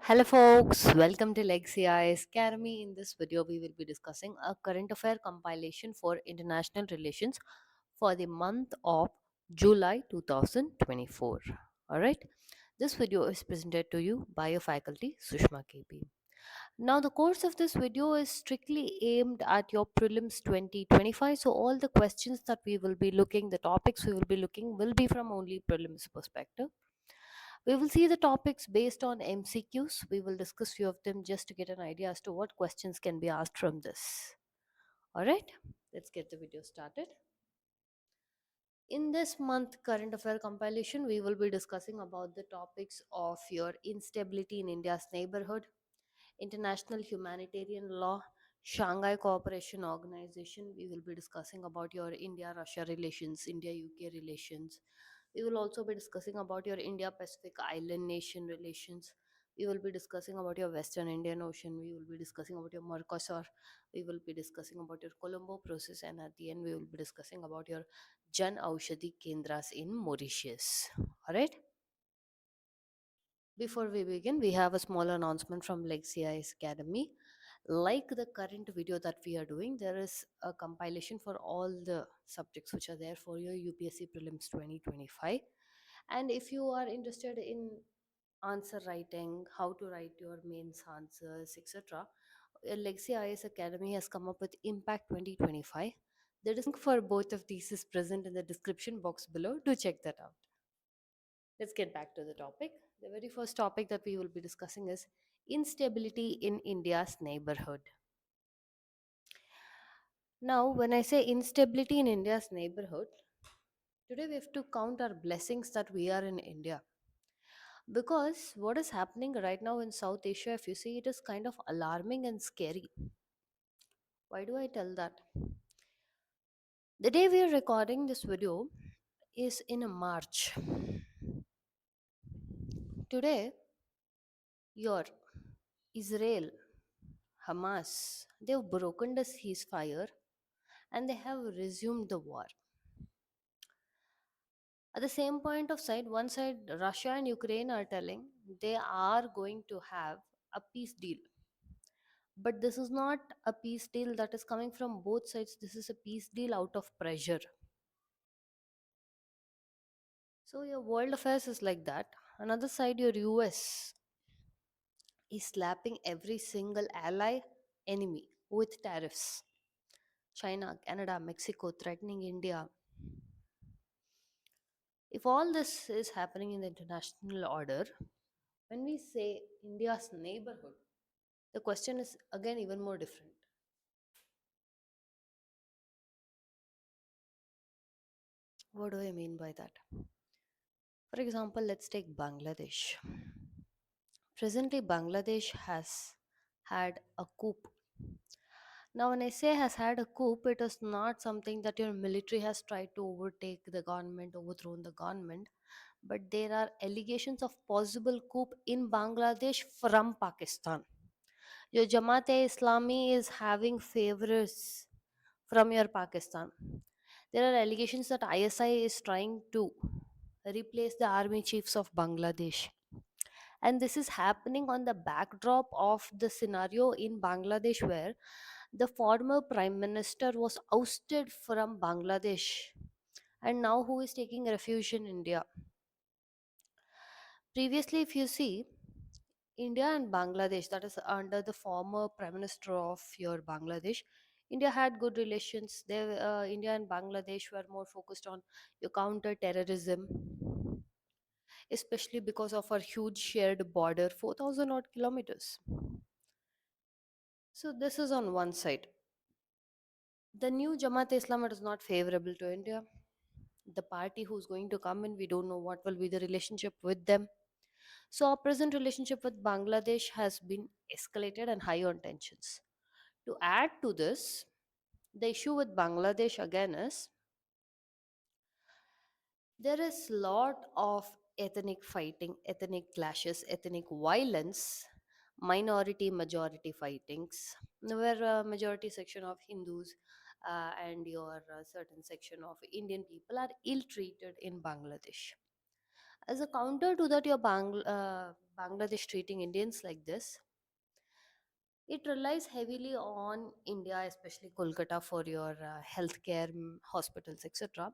Hello folks, welcome to Legacy IAS Academy. In this video, we will be discussing a current affair compilation for international relations for the month of July 2024. Alright, this video is presented to you by your faculty Sushma KP. Now, the course of this video is strictly aimed at your prelims 2025. So, all the questions that we will be looking, the topics we will be looking, will be from only prelims perspective. We will see the topics based on MCQs. We will discuss few of them just to get an idea as to what questions can be asked from this. Alright, let's get the video started. In this month current affair compilation, we will be discussing about the topics of your instability in India's neighborhood, international humanitarian law, Shanghai Cooperation Organization. We will be discussing about your India-Russia relations, India-UK relations. We will also be discussing about your India-Pacific Island nation relations. We will be discussing about your Western Indian Ocean. We will be discussing about your MERCOSUR. We will be discussing about your Colombo process. And at the end, we will be discussing about your Jan Aushadhi Kendras in Mauritius. Alright? Before we begin, we have a small announcement from Legacy IAS Academy. Like the current video that we are doing, there is a compilation for all the subjects which are there for your UPSC Prelims 2025. And if you are interested in answer writing, how to write your mains answers, etc., Legacy IAS Academy has come up with Impact 2025. The link for both of these is present in the description box below. Do check that out. Let's get back to the topic. The very first topic that we will be discussing is instability in India's neighborhood. Now, when I say instability in India's neighborhood, today we have to count our blessings that we are in India. Because what is happening right now in South Asia, if you see, it is kind of alarming and scary. Why do I tell that? The day we are recording this video is in March. Today, your Israel, Hamas, they've broken the ceasefire and they have resumed the war. At the same point of sight, one side, Russia and Ukraine are telling they are going to have a peace deal. But this is not a peace deal that is coming from both sides. This is a peace deal out of pressure. So your world affairs is like that. Another side, your US is slapping every single ally enemy with tariffs. China, Canada, Mexico threatening India. If all this is happening in the international order, when we say India's neighborhood, the question is again even more different. What do I mean by that? For example, let's take Bangladesh. Presently, Bangladesh has had a coup. Now, when I say has had a coup, it is not something that your military has tried to overtake the government, overthrown the government, but there are allegations of possible coup in Bangladesh from Pakistan. Your Jamaat-e-Islami is having favors from your Pakistan. There are allegations that ISI is trying to replace the army chiefs of Bangladesh. And this is happening on the backdrop of the scenario in Bangladesh where the former prime minister was ousted from Bangladesh and now who is taking refuge in India. Previously, if you see, India and Bangladesh, that is under the former prime minister of your Bangladesh, India had good relations. India and Bangladesh were more focused on your counter terrorism, especially because of our huge shared border, 4,000 odd kilometers. So this is on one side. The new Jamaat Islam is not favorable to India. The party who's going to come in, we don't know what will be the relationship with them. So our present relationship with Bangladesh has been escalated and high on tensions. To add to this, the issue with Bangladesh again is there is lot of ethnic fighting, ethnic clashes, ethnic violence, minority majority fightings, where a majority section of Hindus and your certain section of Indian people are ill treated in Bangladesh. As a counter to that, your Bangladesh treating Indians like this, it relies heavily on India, especially Kolkata, for your healthcare, hospitals, etc.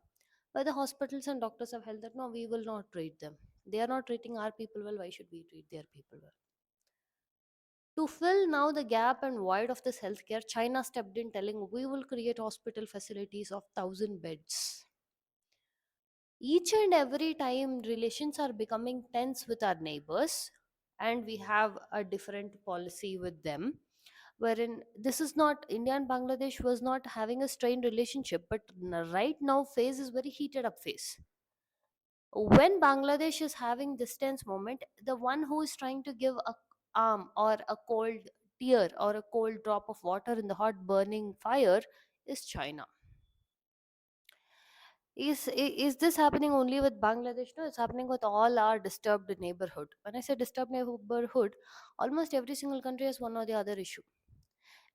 But the hospitals and doctors have held that no, we will not treat them. They are not treating our people well. Why should we treat their people well? To fill now the gap and void of this healthcare, China stepped in telling we will create hospital facilities of 1,000 beds. Each and every time relations are becoming tense with our neighbors, and we have a different policy with them, wherein this is not, India and Bangladesh was not having a strained relationship, but right now phase is very heated up phase. When Bangladesh is having this tense moment, the one who is trying to give a arm or a cold tear or a cold drop of water in the hot burning fire is China. Is this happening only with Bangladesh? No, it's happening with all our disturbed neighborhood. When I say disturbed neighborhood, almost every single country has one or the other issue.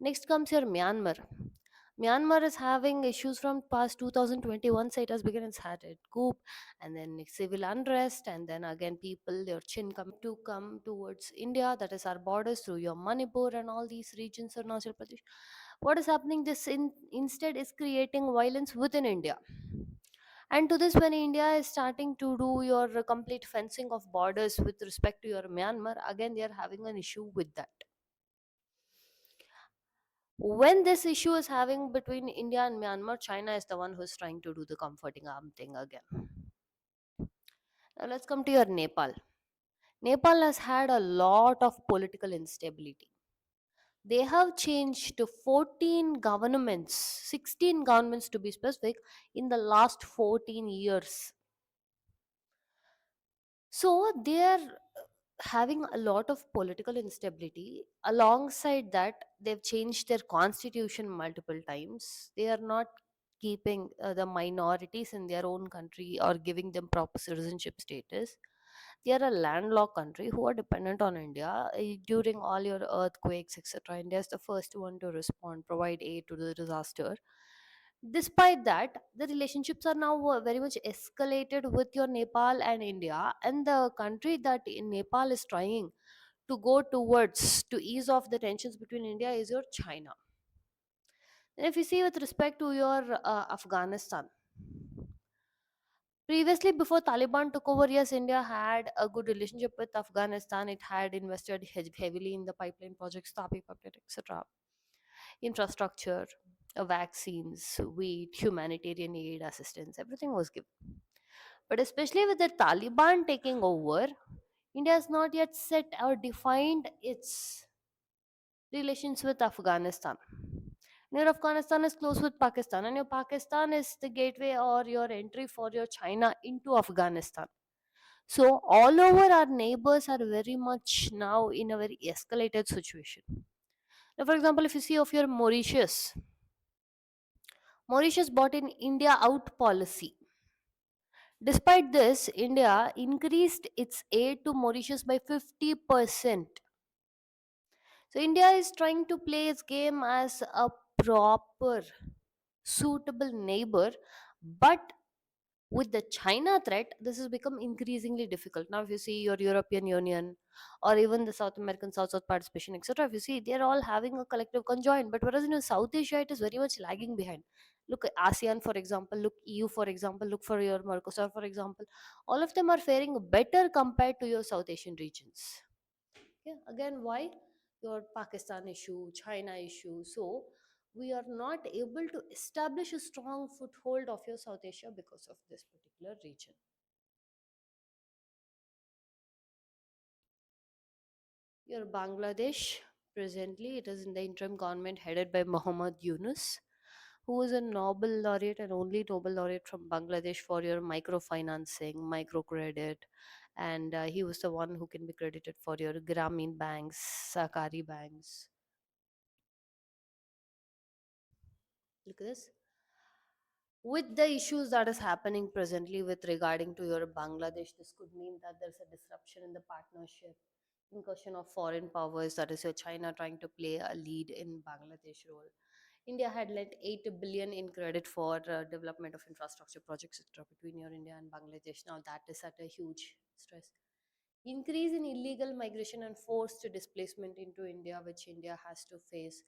Next comes here Myanmar. Myanmar is having issues from past 2021, so it has begun its had it coup, and then civil unrest, and then again people their chin come towards India, that is our borders through your Manipur and all these regions, Arunachal Pradesh. What is happening? This instead is creating violence within India. And to this, when India is starting to do your complete fencing of borders with respect to your Myanmar, again they are having an issue with that. When this issue is having between India and Myanmar, China is the one who's trying to do the comforting arm thing again. Now let's come to your Nepal. Nepal has had a lot of political instability. They have changed to 14 governments, 16 governments to be specific, in the last 14 years. So they are having a lot of political instability. Alongside that, they've changed their constitution multiple times. They are not keeping the minorities in their own country or giving them proper citizenship status. They are a landlocked country who are dependent on India during all your earthquakes, etc. India is the first one to respond, provide aid to the disaster. Despite that, the relationships are now very much escalated with your Nepal and India, and the country that in Nepal is trying to go towards to ease off the tensions between India is your China. And if you see with respect to your Afghanistan, previously before Taliban took over, yes, India had a good relationship with Afghanistan. It had invested heavily in the pipeline projects, Tapi pipeline, etc. Infrastructure, vaccines, wheat, humanitarian aid, assistance, everything was given. But especially with the Taliban taking over, India has not yet set or defined its relations with Afghanistan. And your Afghanistan is close with Pakistan, and your Pakistan is the gateway or your entry for your China into Afghanistan. So all over our neighbors are very much now in a very escalated situation. Now, for example, if you see of your Mauritius, Mauritius bought in India out policy. Despite this, India increased its aid to Mauritius by 50%. So India is trying to play its game as a proper, suitable neighbor, but with the China threat, this has become increasingly difficult. Now, if you see your European Union or even the South American South participation, etc., if you see, they're all having a collective conjoint. But whereas in South Asia, it is very much lagging behind. Look at ASEAN, for example, look EU, for example, look for your MERCOSUR, for example. All of them are faring better compared to your South Asian regions. Yeah, again, why? Your Pakistan issue, China issue. So we are not able to establish a strong foothold of your South Asia because of this particular region. Your Bangladesh, presently, it is in the interim government headed by Muhammad Yunus, who is a Nobel laureate and only Nobel laureate from Bangladesh for your microfinancing, microcredit, and he was the one who can be credited for your Grameen banks, Sakari banks. Look at this. With the issues that is happening presently with regarding to your Bangladesh, this could mean that there's a disruption in the partnership, incursion of foreign powers, that is your China trying to play a lead in Bangladesh role. India had lent 8 billion in credit for development of infrastructure projects, etc., between your India and Bangladesh. Now that is at a huge stress. Increase in illegal migration and forced displacement into India, which India has to face.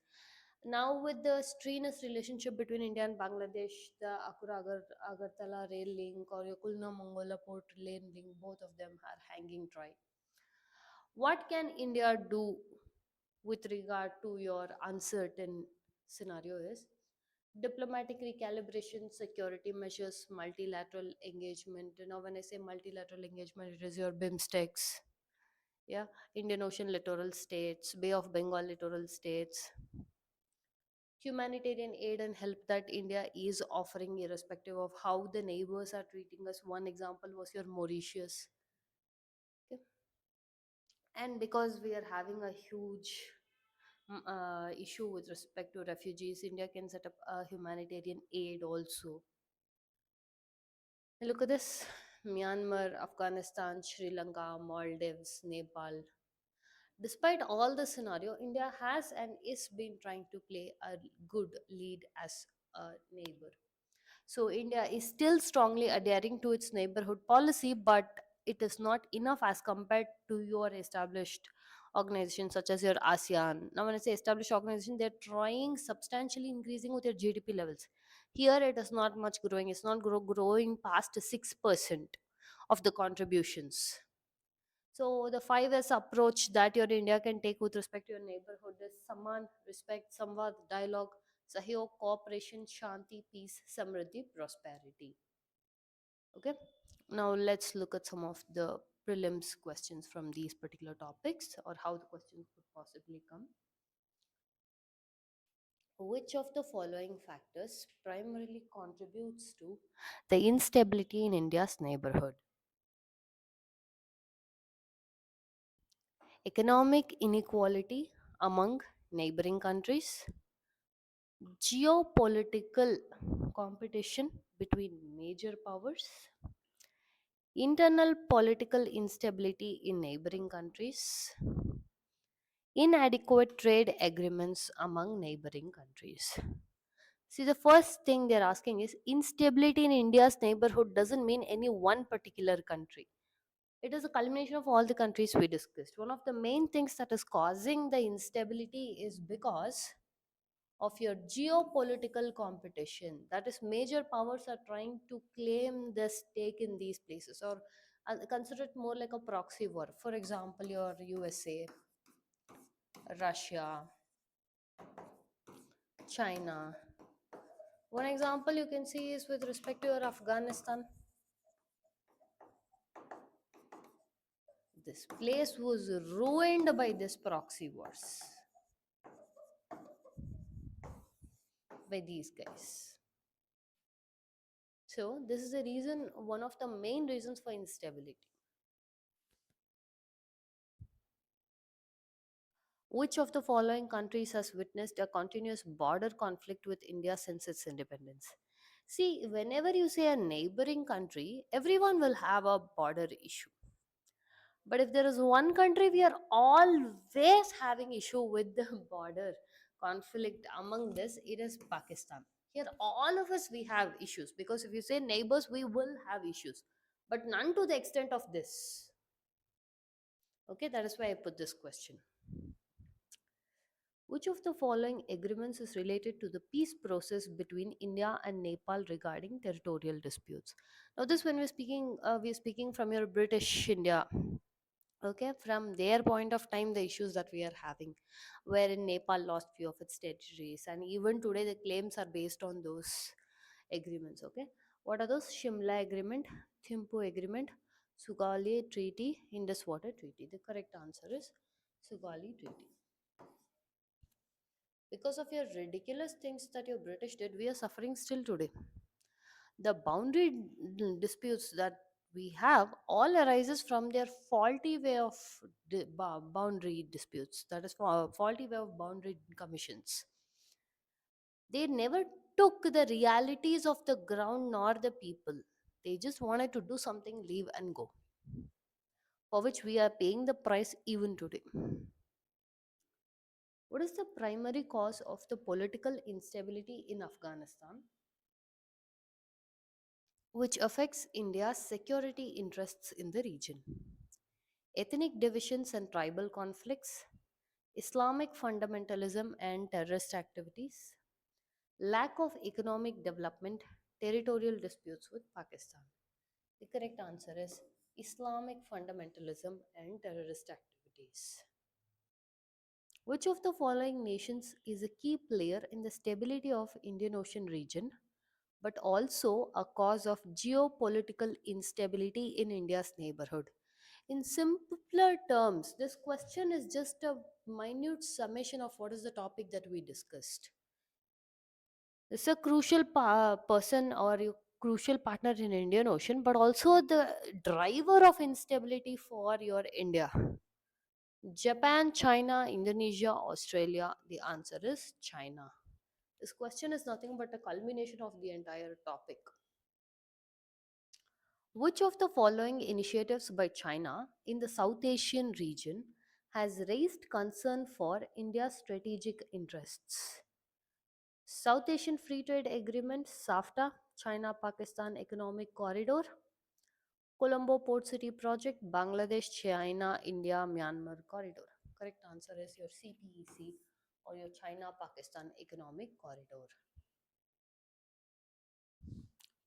Now, with the strenuous relationship between India and Bangladesh, the Agartala rail link or your Kulna Mongola port lane link, both of them are hanging dry. What can India do with regard to your uncertain scenario is diplomatic recalibration, security measures, multilateral engagement. Now, when I say multilateral engagement, it is your BIMSTECs, yeah, Indian Ocean littoral states, Bay of Bengal littoral states, humanitarian aid and help that India is offering, irrespective of how the neighbors are treating us. One example was your Mauritius. Okay. And because we are having a huge issue with respect to refugees, India can set up a humanitarian aid also. Look at this: Myanmar, Afghanistan, Sri Lanka, Maldives, Nepal. Despite all the scenario, India has and is been trying to play a good lead as a neighbor. So India is still strongly adhering to its neighborhood policy, but it is not enough as compared to your established organizations such as your ASEAN. Now, when I say established organization, they're trying substantially increasing with their GDP levels. Here, it is not much growing. It's not growing past 6% of the contributions. So the 5S approach that your India can take with respect to your neighborhood is Saman, respect, Samvad, dialogue, Sahyog, cooperation, Shanti, peace, Samriddhi, prosperity. Okay. Now let's look at some of the prelims questions from these particular topics, or how the questions could possibly come. Which of the following factors primarily contributes to the instability in India's neighborhood? Economic inequality among neighboring countries, geopolitical competition between major powers, internal political instability in neighboring countries, inadequate trade agreements among neighboring countries. See, the first thing they're asking is instability in India's neighborhood doesn't mean any one particular country. It is a culmination of all the countries we discussed. One of the main things that is causing the instability is because of your geopolitical competition. That is, major powers are trying to claim the stake in these places, or consider it more like a proxy war. For example, your USA, Russia, China. One example you can see is with respect to your Afghanistan. This place was ruined by this proxy wars by these guys. So this is the reason, one of the main reasons for instability. Which of the following countries has witnessed a continuous border conflict with India since its independence? See, whenever you say a neighboring country, everyone will have a border issue. But if there is one country we are always having issue with the border conflict among this, it is Pakistan. Here, all of us we have issues, because if you say neighbors, we will have issues, but none to the extent of this. Okay, that is why I put this question. Which of the following agreements is related to the peace process between India and Nepal regarding territorial disputes? Now, this when we're speaking from your British India. Okay, from their point of time, the issues that we are having, wherein Nepal lost few of its territories, and even today the claims are based on those agreements. Okay, what are those? Shimla Agreement, Thimphu Agreement, Sugali Treaty, Indus Water Treaty. The correct answer is Sugali Treaty. Because of your ridiculous things that your British did, we are suffering still today. The boundary disputes that we have all arises from their faulty way of boundary disputes. That is faulty way of boundary commissions. They never took the realities of the ground nor the people. They just wanted to do something, leave and go, for which we are paying the price even today. What is the primary cause of the political instability in Afghanistan, which affects India's security interests in the region? Ethnic divisions and tribal conflicts, Islamic fundamentalism and terrorist activities, lack of economic development, territorial disputes with Pakistan. The correct answer is Islamic fundamentalism and terrorist activities. Which of the following nations is a key player in the stability of Indian Ocean region but also a cause of geopolitical instability in India's neighborhood? In simpler terms, this question is just a minute summation of what is the topic that we discussed. It's a crucial person or a crucial partner in Indian Ocean, but also the driver of instability for your India. Japan, China, Indonesia, Australia. The answer is China. This question is nothing but a culmination of the entire topic. Which of the following initiatives by China in the South Asian region has raised concern for India's strategic interests? South Asian Free Trade Agreement, SAFTA, China Pakistan Economic Corridor, Colombo Port City Project, Bangladesh, China, India, Myanmar Corridor. Correct answer is your CPEC or your China Pakistan Economic Corridor.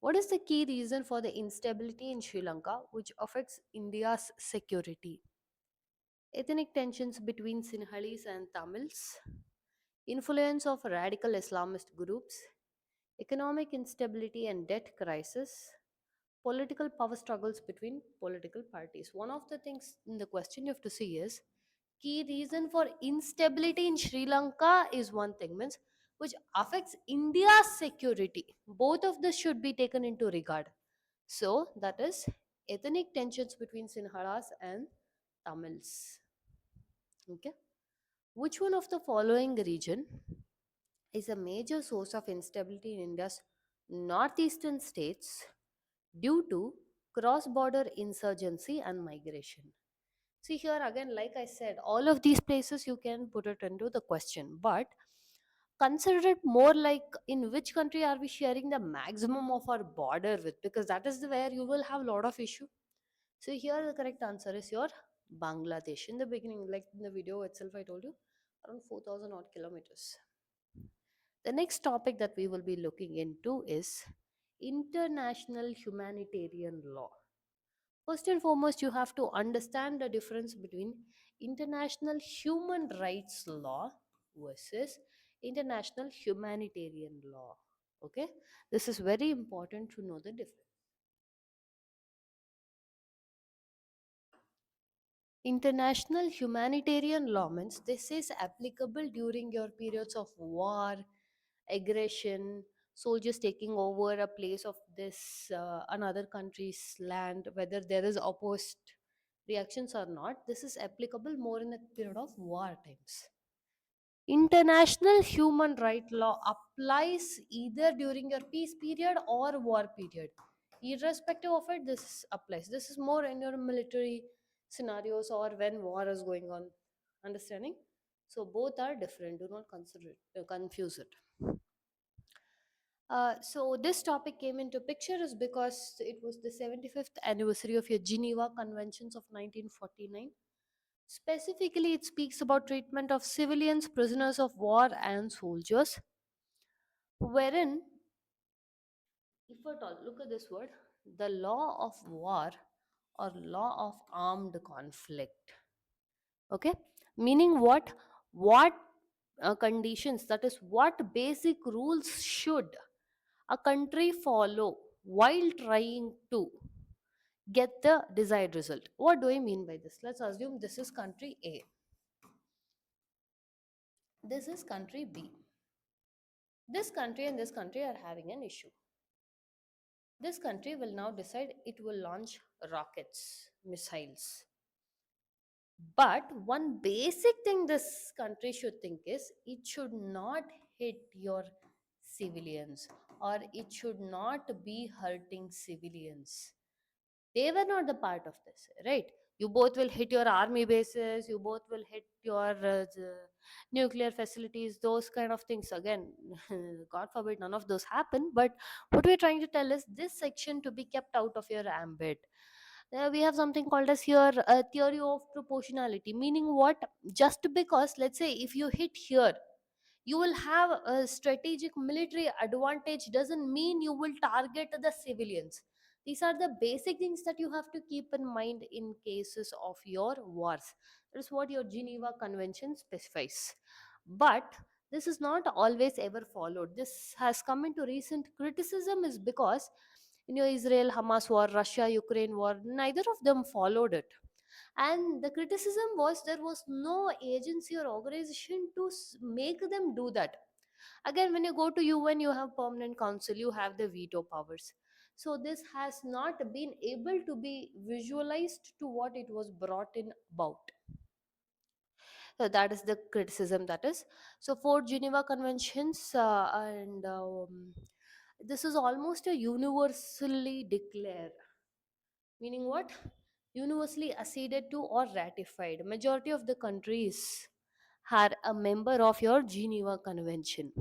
What is the key reason for the instability in Sri Lanka which affects India's security? Ethnic tensions between Sinhalese and Tamils, influence of radical Islamist groups, economic instability and debt crisis, political power struggles between political parties. One of the things in the question you have to see is key reason for instability in Sri Lanka is one thing, means which affects India's security. Both of this should be taken into regard. So that is ethnic tensions between Sinhalas and Tamils. Okay. Which one of the following region is a major source of instability in India's northeastern states due to cross border insurgency and migration? See, here again, like I said, all of these places you can put it into the question, but consider it more like in which country are we sharing the maximum of our border with, because that is where you will have a lot of issue. So here the correct answer is your Bangladesh. In the beginning, like in the video itself, I told you around 4,000 odd kilometers. The next topic that we will be looking into is international humanitarian law. First and foremost, you have to understand the difference between international human rights law versus international humanitarian law. Okay, this is very important to know the difference. International humanitarian law means this is applicable during your periods of war, aggression, soldiers taking over a place of this another country's land, whether there is opposed reactions or not. This is applicable more in the period of war times. International human right law applies either during your peace period or war period. Irrespective of it, this applies. This is more in your military scenarios or when war is going on. Understanding? So both are different. Do not consider it, confuse it. So this topic came into picture is because it was the 75th anniversary of your Geneva Conventions of 1949. Specifically, it speaks about treatment of civilians, prisoners of war, and soldiers, wherein, if at all, look at this word, the law of war or law of armed conflict. Okay, meaning what conditions, that is, what basic rules should a country follow while trying to get the desired result. What do I mean by this? Let's assume this is country A, this is country B. This country and this country are having an issue. This country will now decide it will launch rockets, missiles. But one basic thing this country should think is it should not hit your civilians or it should not be hurting civilians. They were not the part of this, right? You both will hit your army bases, you both will hit your nuclear facilities, those kind of things. Again, god forbid none of those happen, but what we're trying to tell is this section to be kept out of your ambit. We have something called as here a theory of proportionality, meaning what? Just because, let's say, if you hit here, you will have a strategic military advantage, doesn't mean you will target the civilians. These are the basic things that you have to keep in mind in cases of your wars. That is what your Geneva Convention specifies. But this is not always ever followed. This has come into recent criticism is because in your Israel Hamas war, Russia Ukraine war, neither of them followed it. And the criticism was there was no agency or organization to make them do that. Again, when you go to UN, you have permanent council, you have the veto powers. So this has not been able to be visualized to what it was brought in about. So that is the criticism that is. So for Geneva Conventions, and this is almost a universally declared, meaning what? Universally acceded to or ratified. Majority of the countries are a member of your Geneva Convention.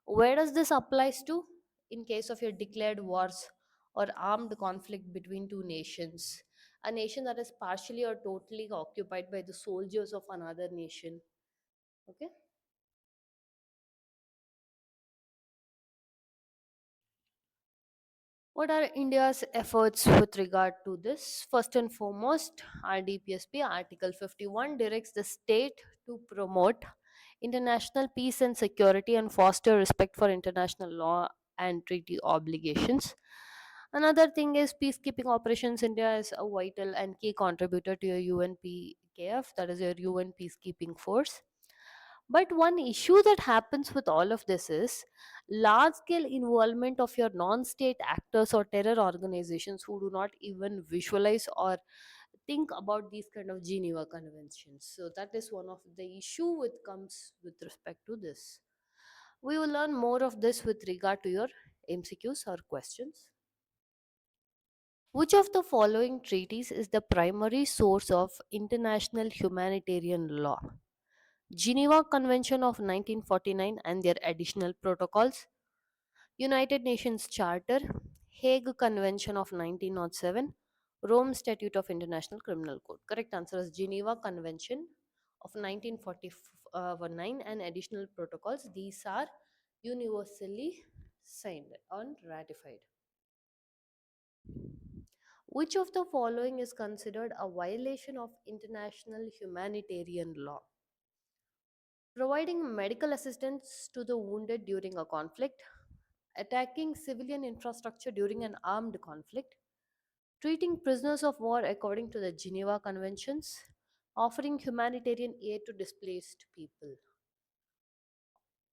Where does this applies to? In case of your declared wars or armed conflict between two nations, a nation that is partially or totally occupied by the soldiers of another nation. Okay. What are India's efforts with regard to this? First and foremost, our DPSP Article 51 directs the state to promote international peace and security and foster respect for international law and treaty obligations. Another thing is peacekeeping operations. India is a vital and key contributor to your UNPKF, that is your UN peacekeeping force. But one issue that happens with all of this is large scale involvement of your non state actors or terror organizations who do not even visualize or think about these kind of Geneva conventions. So that is one of the issue which comes with respect to this. We will learn more of this with regard to your MCQs or questions. Which of the following treaties is the primary source of international humanitarian law? Geneva Convention of 1949 and their additional protocols, United Nations Charter, Hague Convention of 1907, Rome Statute of International Criminal Court. Correct answer is Geneva Convention of 1949 and additional protocols. These are universally signed and ratified. Which of the following is considered a violation of international humanitarian law? Providing medical assistance to the wounded during a conflict, attacking civilian infrastructure during an armed conflict, treating prisoners of war according to the Geneva Conventions, offering humanitarian aid to displaced people.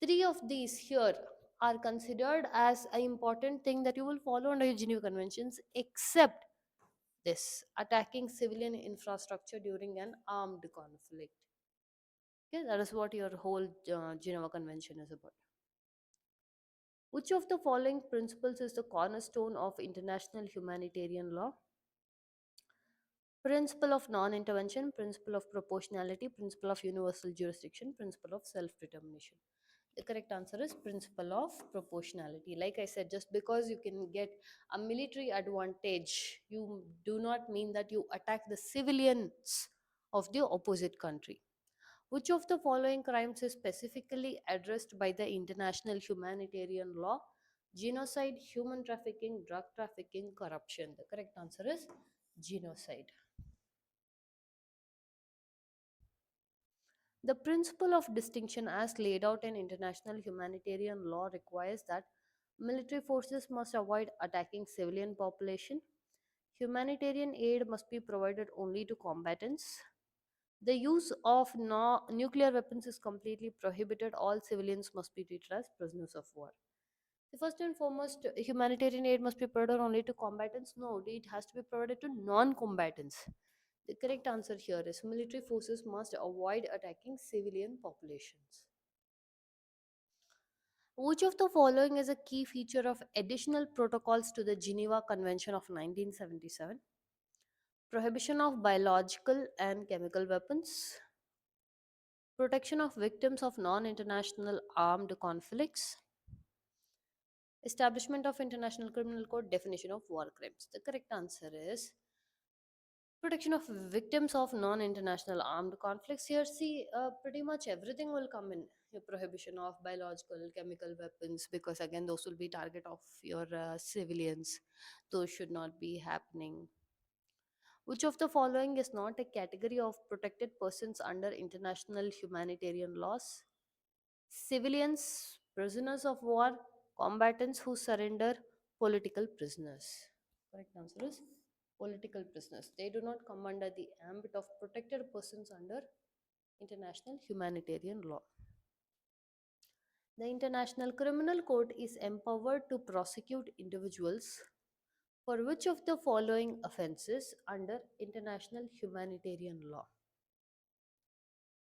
Three of these here are considered as an important thing that you will follow under your Geneva Conventions, except this attacking civilian infrastructure during an armed conflict. Okay, that is what your whole Geneva Convention is about. Which of the following principles is the cornerstone of international humanitarian law? Principle of non intervention, principle of proportionality, principle of universal jurisdiction, principle of self determination. The correct answer is principle of proportionality. Like I said, just because you can get a military advantage, you do not mean that you attack the civilians of the opposite country. Which of the following crimes is specifically addressed by the international humanitarian law? Genocide, human trafficking, drug trafficking, corruption. The correct answer is genocide. The principle of distinction as laid out in international humanitarian law requires that military forces must avoid attacking civilian population. Humanitarian aid must be provided only to combatants. The use of nuclear weapons is completely prohibited. All civilians must be treated as prisoners of war. The first and foremost, humanitarian aid must be provided only to combatants. No, it has to be provided to non combatants. The correct answer here is military forces must avoid attacking civilian populations. Which of the following is a key feature of additional protocols to the Geneva Convention of 1977? prohibition of biological and chemical weapons, protection of victims of non international armed conflicts, establishment of international criminal court, definition of war crimes. The correct answer is protection of victims of non international armed conflicts. Here, see, pretty much everything will come in. Your prohibition of biological, chemical weapons, because again, those will be target of your civilians. Those should not be happening. Which of the following is not a category of protected persons under international humanitarian laws? Civilians, prisoners of war, combatants who surrender, political prisoners. Correct answer is political prisoners. They do not come under the ambit of protected persons under international humanitarian law. The International Criminal Court is empowered to prosecute individuals for which of the following offenses under international humanitarian law?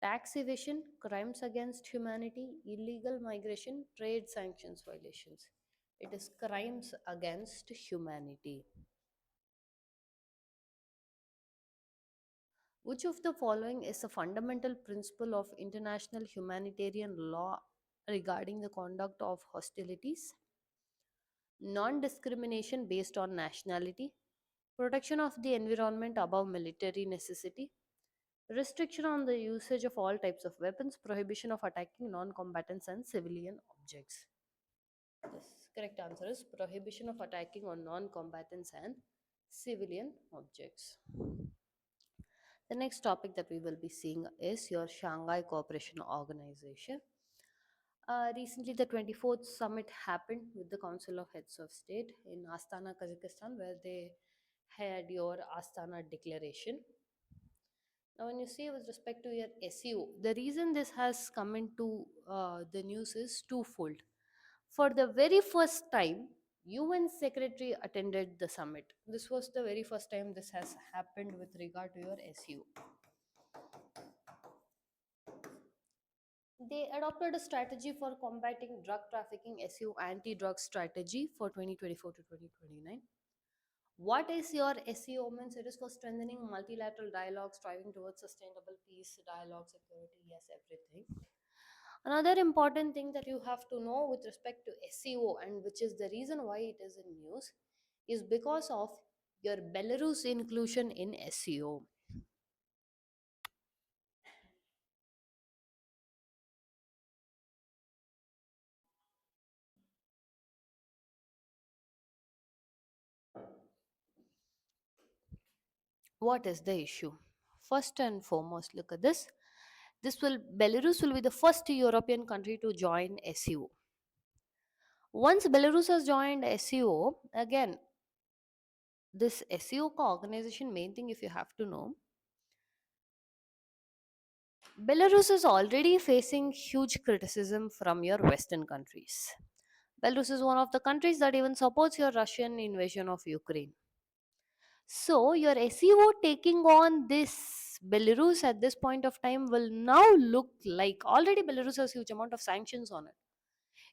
Tax evasion, crimes against humanity, illegal migration, trade sanctions violations. It is crimes against humanity. Which of the following is a fundamental principle of international humanitarian law regarding the conduct of hostilities? Non discrimination based on nationality, protection of the environment above military necessity, restriction on the usage of all types of weapons, prohibition of attacking non combatants and civilian objects. Yes, correct answer is prohibition of attacking on non combatants and civilian objects. The next topic that we will be seeing is your Shanghai Cooperation Organization. Recently, the 24th summit happened with the Council of Heads of State in Astana, Kazakhstan, where they had your Astana Declaration. Now, when you see with respect to your SEO, the reason this has come into the news is twofold. For the very first time, UN Secretary attended the summit. This was the very first time this has happened with regard to your SEO. They adopted a strategy for combating drug trafficking, SEO anti-drug strategy for 2024 to 2029. What is your SEO means? It is for strengthening multilateral dialogue, striving towards sustainable peace, dialogue, security, yes, everything. Another important thing that you have to know with respect to SEO, and which is the reason why it is in news, is because of your Belarus inclusion in SEO. What is the issue? First and foremost, look at this. Belarus will be the first European country to join SEO. Once Belarus has joined SEO, again, this SEO organization, main thing if you have to know, Belarus is already facing huge criticism from your Western countries. Belarus is one of the countries that even supports your Russian invasion of Ukraine. So, your SEO taking on this Belarus at this point of time will now look like already Belarus has huge amount of sanctions on it.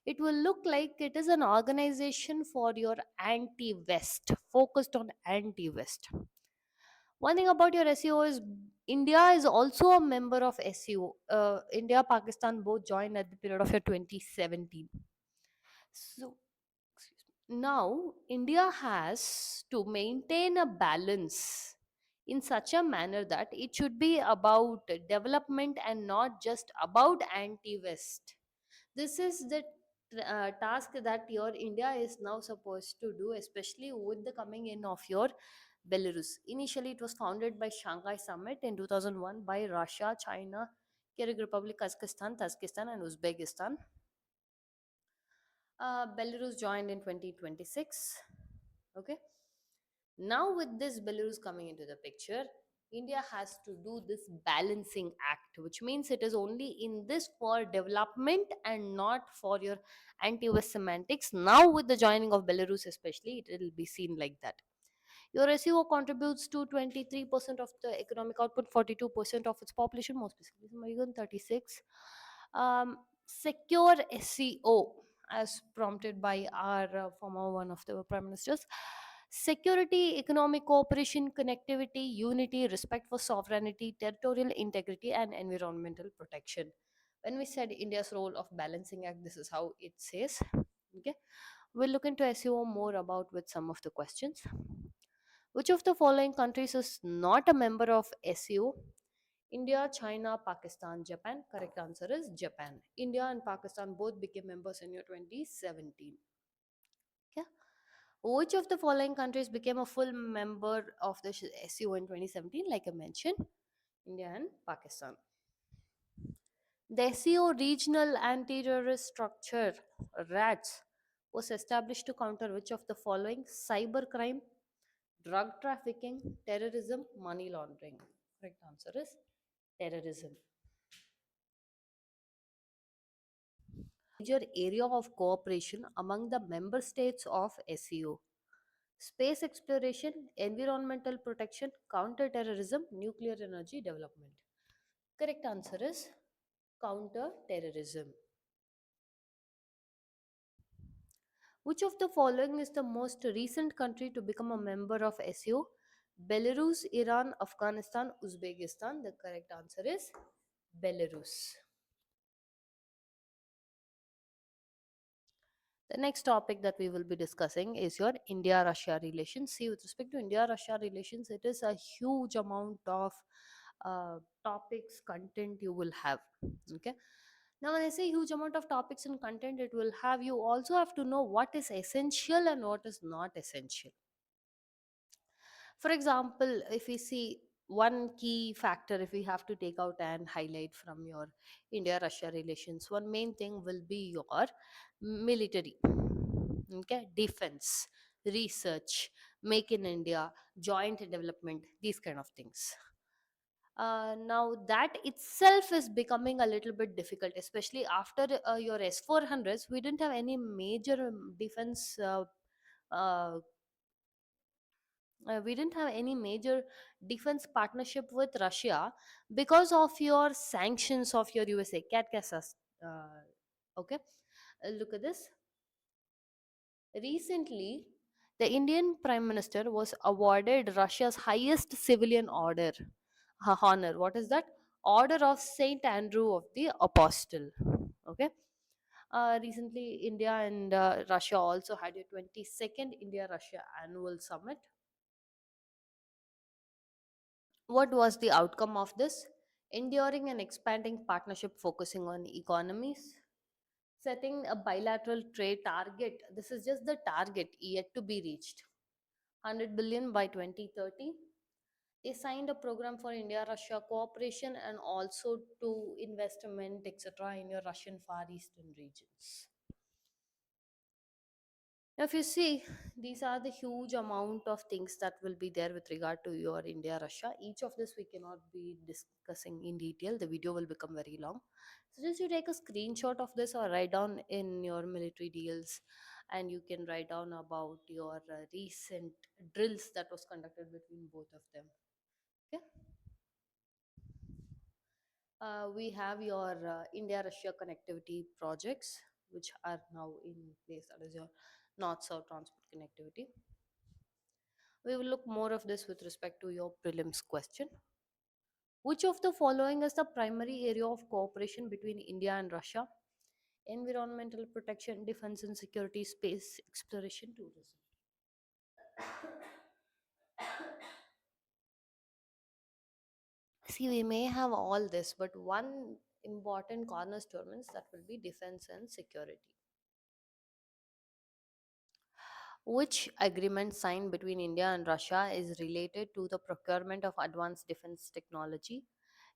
It will look like it is an organization for your anti West, focused on anti West. One thing about your SEO is India is also a member of SEO. India, Pakistan both joined at the period of your 2017. So, now India has to maintain a balance in such a manner that it should be about development and not just about anti-West. This is the task that your India is now supposed to do, especially with the coming in of your Belarus. Initially, it was founded by Shanghai Summit in 2001 by Russia, China, Kyrgyz Republic, Kazakhstan, Tajikistan, and Uzbekistan. Belarus joined in 2026. Okay. Now, with this Belarus coming into the picture, India has to do this balancing act, which means it is only in this for development and not for your anti West semantics. Now, with the joining of Belarus, especially, it will be seen like that. Your SEO contributes to 23% of the economic output, 42% of its population, more specifically, American 36. Secure SEO, as prompted by our former one of the prime ministers. Security, economic cooperation, connectivity, unity, respect for sovereignty, territorial integrity, and environmental protection. When we said India's role of balancing act, this is how it says. Okay, we'll look into SEO more about with some of the questions. Which of the following countries is not a member of SEO? India, China, Pakistan, Japan. Correct answer is Japan. India and Pakistan both became members in year 2017. Okay. Which of the following countries became a full member of the SEO in 2017? Like I mentioned, India and Pakistan. The SEO regional anti-terrorist structure, RATS, was established to counter which of the following? Cybercrime, drug trafficking, terrorism, money laundering. Correct answer is terrorism. Major area of cooperation among the member states of SEO: space exploration, environmental protection, counter-terrorism, nuclear energy development. Correct answer is counter-terrorism. Which of the following is the most recent country to become a member of SEO? Belarus, Iran, Afghanistan, Uzbekistan. The correct answer is Belarus. The next topic that we will be discussing is your India Russia relations. See, with respect to India Russia relations, it is a huge amount of topics, content you will have. Okay. Now, when I say huge amount of topics and content, it will have, you also have to know what is essential and what is not essential. For example, if we see one key factor, if we have to take out and highlight from your India Russia relations, one main thing will be your military, okay, defense, research, make in India, joint development, these kind of things. Now that itself is becoming a little bit difficult, especially after your S400s. We didn't have any major defense we didn't have any major defense partnership with Russia because of your sanctions of your USA. Okay, look at this. Recently, the Indian Prime Minister was awarded Russia's highest civilian honor. What is that? Order of Saint Andrew of the Apostle. Okay. Recently, India and Russia also had a 22nd India Russia annual summit. What was the outcome of this? Enduring and expanding partnership focusing on economies, setting a bilateral trade target. This is just the target yet to be reached. 100 billion by 2030. They signed a program for India Russia cooperation and also to investment, etc., in your Russian Far Eastern regions. Now, if you see, these are the huge amount of things that will be there with regard to your India Russia. Each of this we cannot be discussing in detail. The video will become very long. So just you take a screenshot of this or write down in your military deals, and you can write down about your recent drills that was conducted between both of them. Okay. We have your India Russia connectivity projects, which are now in place. That is your north south transport connectivity. We will look more of this with respect to your prelims question. Which of the following is the primary area of cooperation between India and Russia? Environmental protection, defense and security, space exploration, tourism. See, we may have all this, but one important cornerstone is that will be defense and security. Which agreement signed between India and Russia is related to the procurement of advanced defense technology?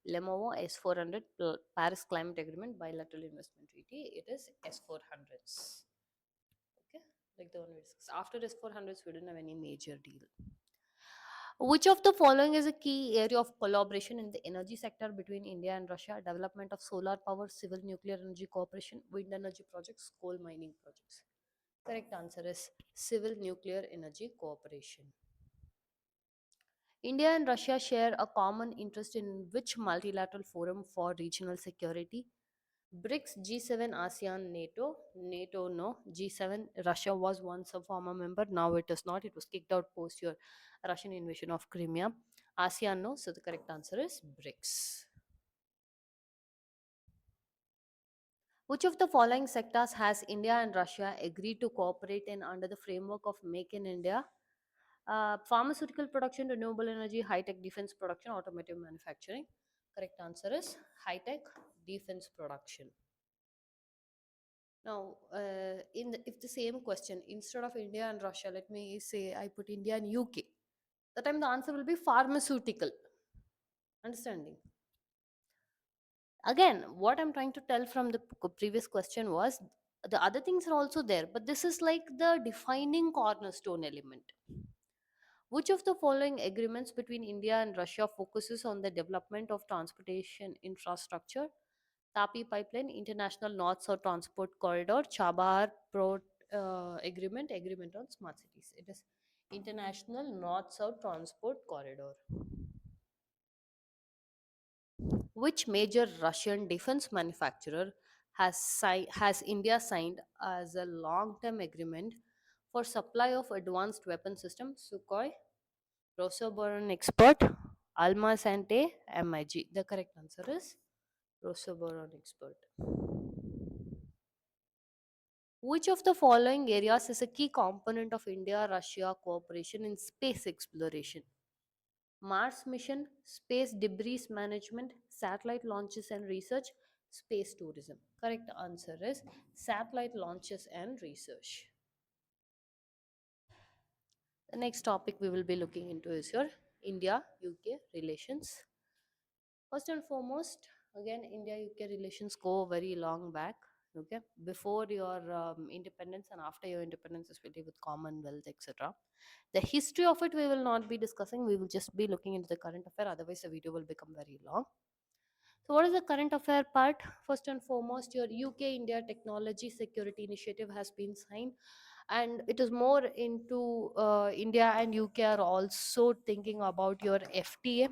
Lemovo S400 Paris Climate Agreement Bilateral Investment Treaty. It is S400s. Okay, like the one we discussed. After S400s, we didn't have any major deal. Which of the following is a key area of collaboration in the energy sector between India and Russia? Development of solar power, civil nuclear energy cooperation, wind energy projects, coal mining projects. Correct answer is civil nuclear energy cooperation. India and Russia share a common interest in which multilateral forum for regional security? BRICS, G7, ASEAN, NATO. NATO, no. G7, Russia was once a former member. Now it is not. It was kicked out post your Russian invasion of Crimea. ASEAN, no. So the correct answer is BRICS. Which of the following sectors has India and Russia agreed to cooperate in under the framework of Make in India? Pharmaceutical production, renewable energy, high tech defense production, automotive manufacturing. Correct answer is high tech defense production. Now, if the same question instead of India and Russia, let me say I put India and UK. That time the answer will be pharmaceutical. Understanding? Again, what I'm trying to tell from the previous question was the other things are also there, but this is like the defining cornerstone element. Which of the following agreements between India and Russia focuses on the development of transportation infrastructure? Tapi pipeline, international north south transport corridor, Chabahar port agreement on smart cities. It is international north south transport corridor. Which major Russian defense manufacturer has India signed as a long-term agreement for supply of advanced weapon systems? Sukhoi, Rosoboron Expert, Alma Sante, MIG. The correct answer is Rosoboron Expert. Which of the following areas is a key component of India Russia cooperation in space exploration? Mars mission, space debris management, satellite launches and research, space tourism. Correct answer is satellite launches and research. The next topic we will be looking into is your India UK relations. First and foremost, again, India UK relations go very long back. Okay, before your independence and after your independence, especially with Commonwealth, etc. The history of it we will not be discussing. We will just be looking into the current affair. Otherwise, the video will become very long. So, what is the current affair part? First and foremost, your UK India Technology Security Initiative has been signed, and it is more into India and UK are also thinking about your FTA,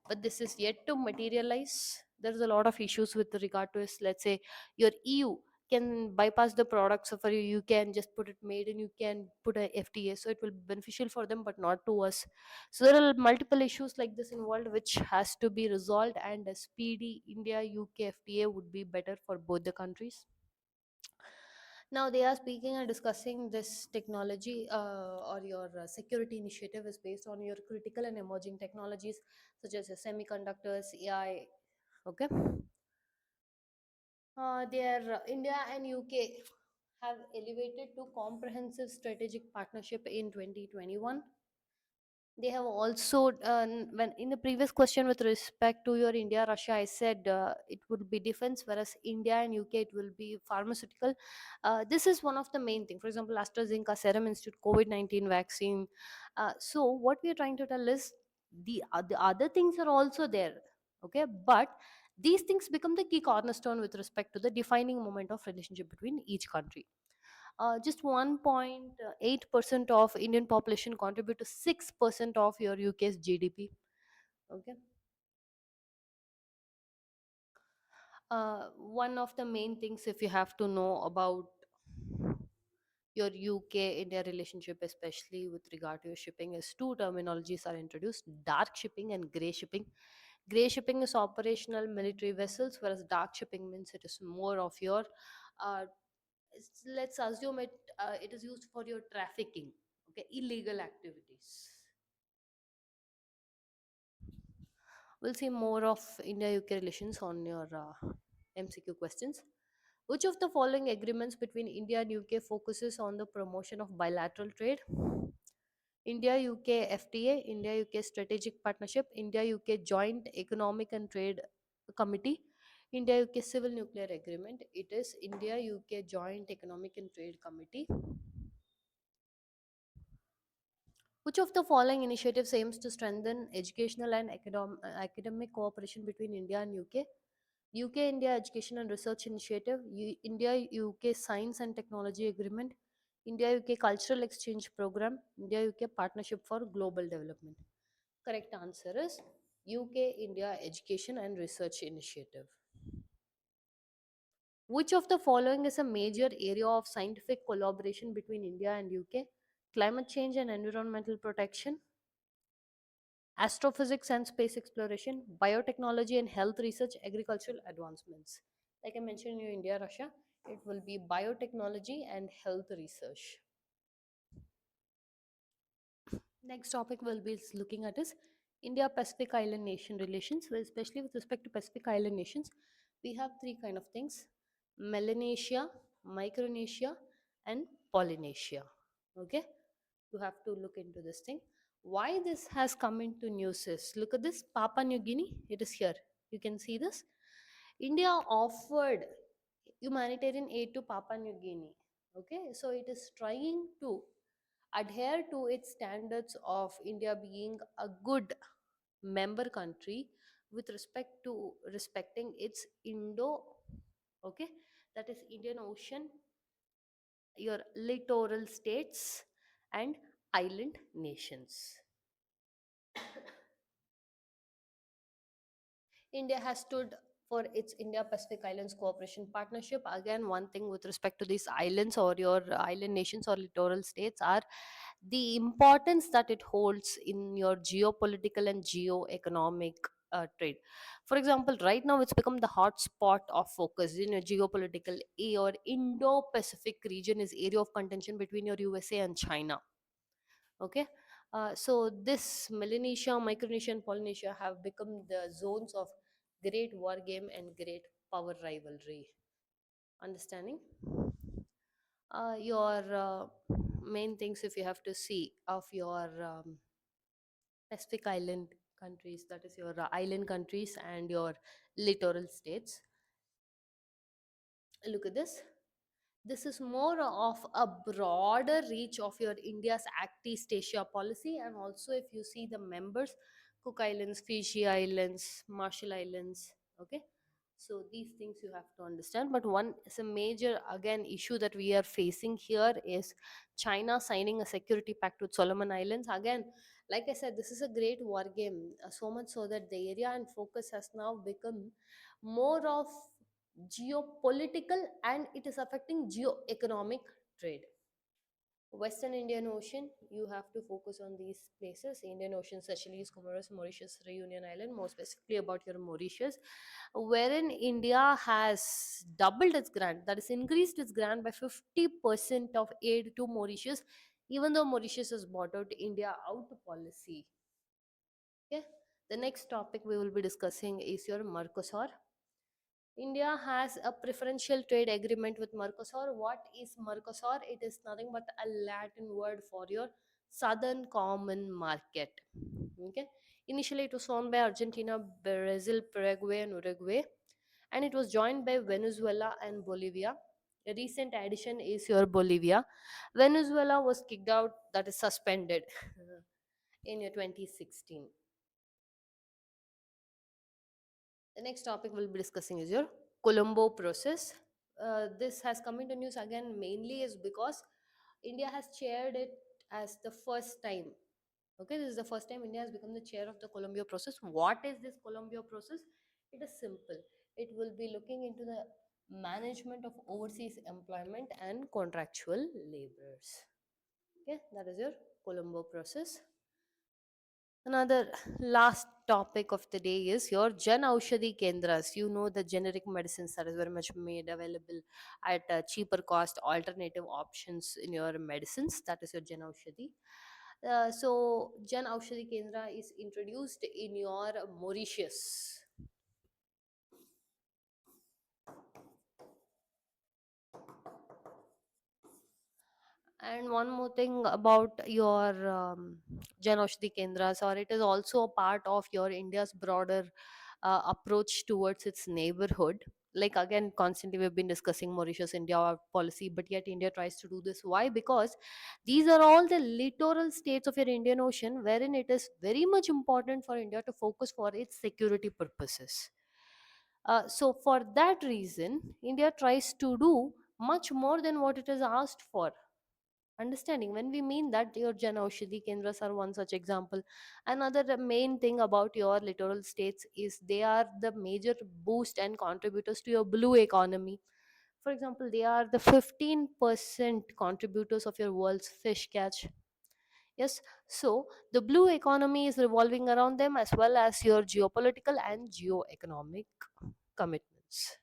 but this is yet to materialize. There's a lot of issues with regard to this. Let's say your EU can bypass the products of you can just put it made and you can put a FTA, so it will be beneficial for them but not to us. So there are multiple issues like this involved which has to be resolved, and a speedy India UK FTA would be better for both the countries. Now they are speaking and discussing this technology or your security initiative is based on your critical and emerging technologies such as semiconductors, AI. Okay, their India and UK have elevated to comprehensive strategic partnership in 2021. They have also when in the previous question with respect to your India Russia, I said it would be defense, whereas India and UK it will be pharmaceutical. This is one of the main thing. For example, AstraZeneca, Serum Institute, COVID-19 vaccine. So what we are trying to tell is the other things are also there. Okay, but these things become the key cornerstone with respect to the defining moment of relationship between each country. Just 1.8% of Indian population contribute to 6% of your UK's GDP. Okay. One of the main things, if you have to know about your UK India relationship, especially with regard to your shipping, is two terminologies are introduced: dark shipping and grey shipping. Grey shipping is operational military vessels, whereas dark shipping means it is more of your uh, let's assume it is used for your trafficking, okay, illegal activities. We'll see more of India UK relations on your MCQ questions. Which of the following agreements between India and UK focuses on the promotion of bilateral trade? India UK FTA, India UK Strategic Partnership, India UK Joint Economic and Trade Committee, India UK Civil Nuclear Agreement. It is India UK Joint Economic and Trade Committee. Which of the following initiatives aims to strengthen educational and academic cooperation between India and UK? UK India Education and Research Initiative, India UK Science and Technology Agreement, India UK Cultural Exchange Program, India UK Partnership for Global Development. Correct answer is UK India Education and Research Initiative. Which of the following is a major area of scientific collaboration between India and UK? Climate change and environmental protection, astrophysics and space exploration, biotechnology and health research, agricultural advancements. Like I mentioned in India, Russia, it will be biotechnology and health research. Next topic we'll be looking at is India Pacific Island nation relations, well, especially with respect to Pacific Island nations. We have three kind of things: Melanesia, Micronesia, and Polynesia. Okay, you have to look into this thing. Why this has come into news is, look at this: Papua New Guinea. It is here. You can see this. India offered humanitarian aid to Papua New Guinea. Okay, so it is trying to adhere to its standards of India being a good member country with respect to respecting its okay, that is Indian Ocean, your littoral states and island nations. India has stood for its India Pacific Islands Cooperation Partnership. Again, one thing with respect to these islands or your island nations or littoral states are the importance that it holds in your geopolitical and geo-economic trade. For example, right now it's become the hot spot of focus in your geopolitical. Your Indo-Pacific region is area of contention between your USA and China. Okay, so this Melanesia, Micronesia, and Polynesia have become the zones of great war game and great power rivalry. Understanding? Your main things, if you have to see, of your Pacific Island countries, that is your island countries and your littoral states. Look at this. This is more of a broader reach of your India's Act East Asia policy, and also if you see the members, Cook Islands, Fiji Islands, Marshall Islands. Okay, so these things you have to understand. But one is a major again issue that we are facing here is China signing a security pact with Solomon Islands. Again, like I said, this is a great war game, so much so that the area and focus has now become more of geopolitical, and it is affecting geo-economic trade. Western Indian Ocean, you have to focus on these places: Indian Ocean, Seychelles, Comoros, Mauritius, Reunion Island, more specifically about your Mauritius, wherein India has doubled its grant, that is increased its grant by 50% of aid to Mauritius, even though Mauritius has bought out India out policy. Okay, the next topic we will be discussing is your Mercosur. India has a preferential trade agreement with Mercosur. What is Mercosur? It is nothing but a Latin word for your Southern Common Market. Okay. Initially, it was formed by Argentina, Brazil, Paraguay, and Uruguay, and it was joined by Venezuela and Bolivia. A recent addition is your Bolivia. Venezuela was kicked out, that is suspended, in your 2016. The next topic we'll be discussing is your Colombo process. This has come into news again mainly is because India has chaired it as the first time. Okay, this is the first time India has become the chair of the Colombo process. What is this Colombo process? It is simple. It will be looking into the management of overseas employment and contractual laborers. Okay, that is your Colombo process. Another last topic of the day is your Jan Aushadhi Kendras. You know, the generic medicines that is very much made available at a cheaper cost, alternative options in your medicines. That is your Jan Aushadhi. So Jan Aushadhi Kendra is introduced in your Mauritius. And one more thing about your Jan Aushadhi Kendras, or it is also a part of your India's broader approach towards its neighborhood. Like again, constantly we've been discussing Mauritius India policy, but yet India tries to do this. Why? Because these are all the littoral states of your Indian Ocean, wherein it is very much important for India to focus for its security purposes. So for that reason, India tries to do much more than what it is asked for. Understanding when we mean that, your Jan Aushadhi Kendras are one such example. Another main thing about your littoral states is they are the major boost and contributors to your blue economy. For example, they are the 15% contributors of your world's fish catch. Yes, so the blue economy is revolving around them, as well as your geopolitical and geo-economic commitments.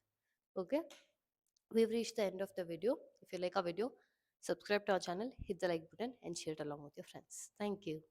Okay, we've reached the end of the video. If you like our video, subscribe to our channel, hit the like button, and share it along with your friends. Thank you.